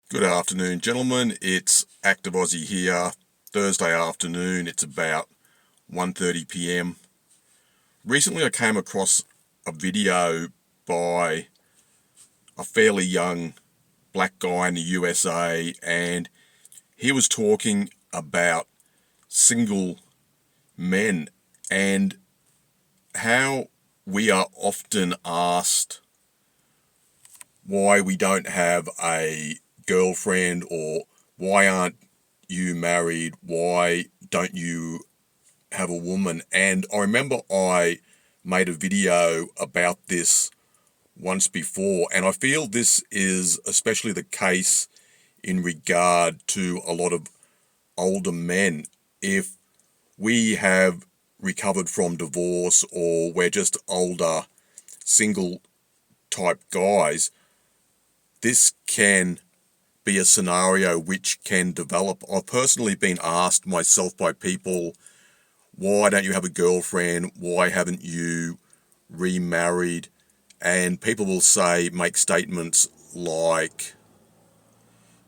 Good afternoon, gentlemen. It's Active Aussie here. Thursday afternoon. It's about 1:30 p.m. Recently, I came across a video by a fairly young black guy in the USA, and he was talking about single men and how we are often asked why we don't have a girlfriend, or why aren't you married? Why don't you have a woman? And I remember I made a video about this once before, and I feel this is especially the case in regard to a lot of older men. If we have recovered from divorce, or we're just older single type guys, this can be a scenario which can develop. I've personally been asked myself by people, why don't you have a girlfriend? Why haven't you remarried? And people will make statements like,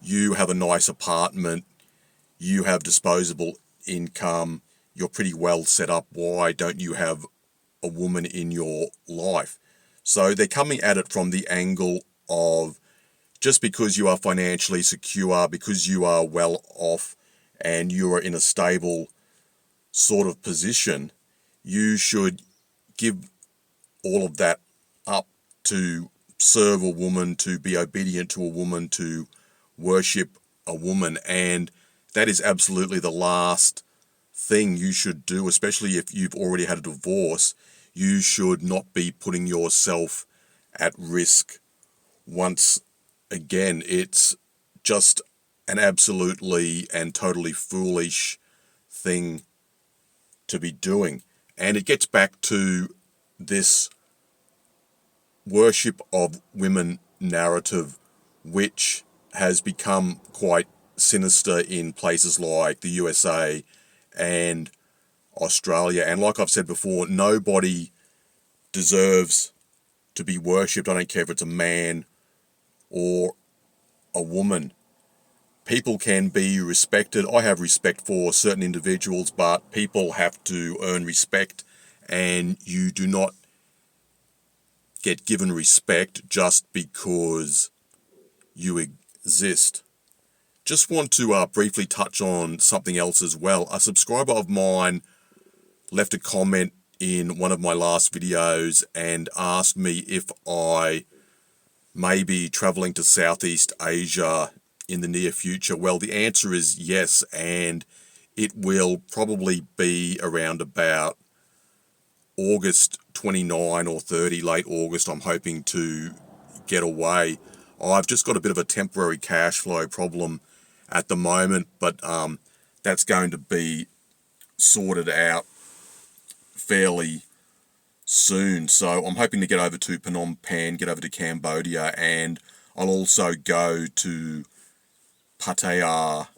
you have a nice apartment, you have disposable income, you're pretty well set up, why don't you have a woman in your life? So they're coming at it from the angle of, just because you are financially secure, because you are well off and you are in a stable sort of position, you should give all of that up to serve a woman, to be obedient to a woman, to worship a woman. And that is absolutely the last thing you should do, especially if you've already had a divorce. You should not be putting yourself at risk once again. It's just an absolutely and totally foolish thing to be doing. And it gets back to this worship of women narrative, which has become quite sinister in places like the USA and Australia. And like I've said before, nobody deserves to be worshipped. I don't care if it's a man or a woman. People can be respected. I have respect for certain individuals, but people have to earn respect, and you do not get given respect just because you exist. Just want to briefly touch on something else as well. A subscriber of mine left a comment in one of my last videos and asked me if I may be traveling to Southeast Asia in the near future. Well, the answer is yes, and it will probably be around about August 29 or 30, late August. I'm hoping to get away. I've just got a bit of a temporary cash flow problem at the moment, but that's going to be sorted out fairly soon. So I'm hoping to get over to Phnom Penh, get over to Cambodia, and I'll also go to Pattaya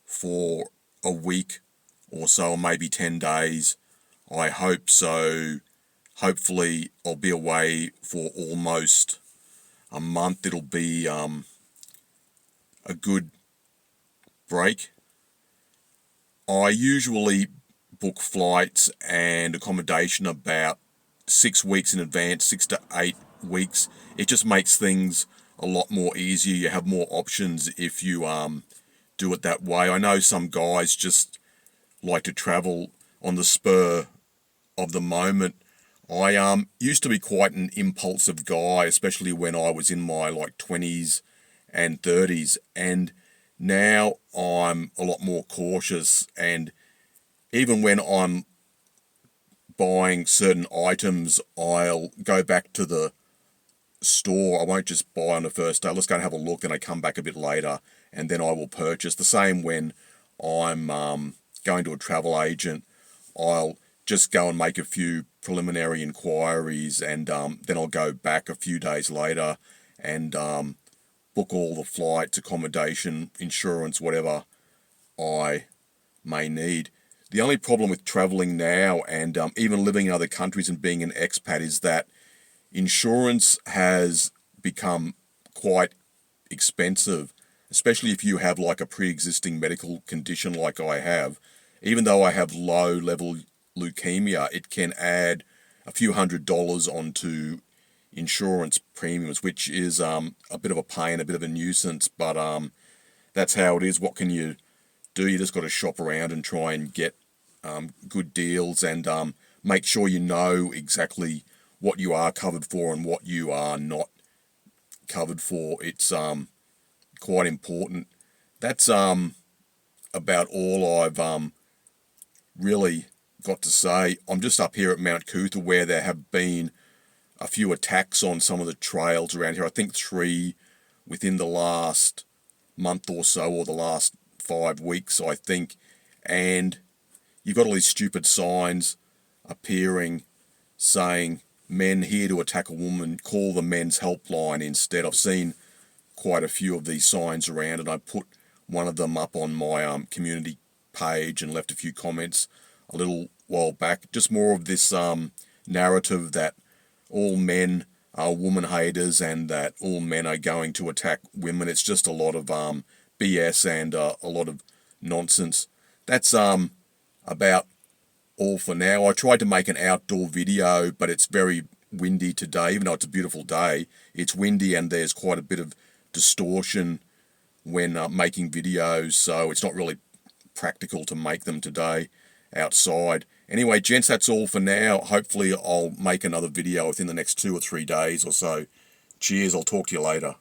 for a week or so, or maybe 10 days. I hope so. Hopefully I'll be away for almost a month. It'll be a good break. I usually book flights and accommodation about 6 weeks in advance, 6 to 8 weeks. It just makes things a lot more easier. You have more options if you do it that way. I know some guys just like to travel on the spur of the moment. I used to be quite an impulsive guy, especially when I was in my 20s and 30s, and now I'm a lot more cautious. And even when I'm buying certain items, I'll go back to the store. I won't just buy on the first day. Let's go and have a look, then I come back a bit later, and then I will purchase. The same when I'm going to a travel agent. I'll just go and make a few preliminary inquiries, and then I'll go back a few days later and book all the flights, accommodation, insurance, whatever I may need. The only problem with traveling now, and even living in other countries and being an expat, is that insurance has become quite expensive, especially if you have like a pre-existing medical condition like I have. Even though I have low level leukemia, it can add a few $100s onto insurance premiums, which is a bit of a pain, a bit of a nuisance, but that's how it is. What can you do? You just got to shop around and try and get good deals, and make sure you know exactly what you are covered for and what you are not covered for. It's quite important. That's about all I've really got to say. I'm just up here at Mount Cootha, where there have been a few attacks on some of the trails around here. I think 3 within the last month or so, or the last 5 weeks, I think. And you've got all these stupid signs appearing saying, men here to attack a woman, call the men's helpline instead. I've seen quite a few of these signs around, and I put one of them up on my community page and left a few comments a little while back. Just more of this narrative that all men are woman haters and that all men are going to attack women. It's just a lot of BS and a lot of nonsense. That's about all for now. I tried to make an outdoor video, but it's very windy today. Even though it's a beautiful day, it's windy and there's quite a bit of distortion when making videos, so it's not really practical to make them today outside. Anyway, gents, that's all for now. Hopefully I'll make another video within the next 2 or 3 days or so. Cheers, I'll talk to you later.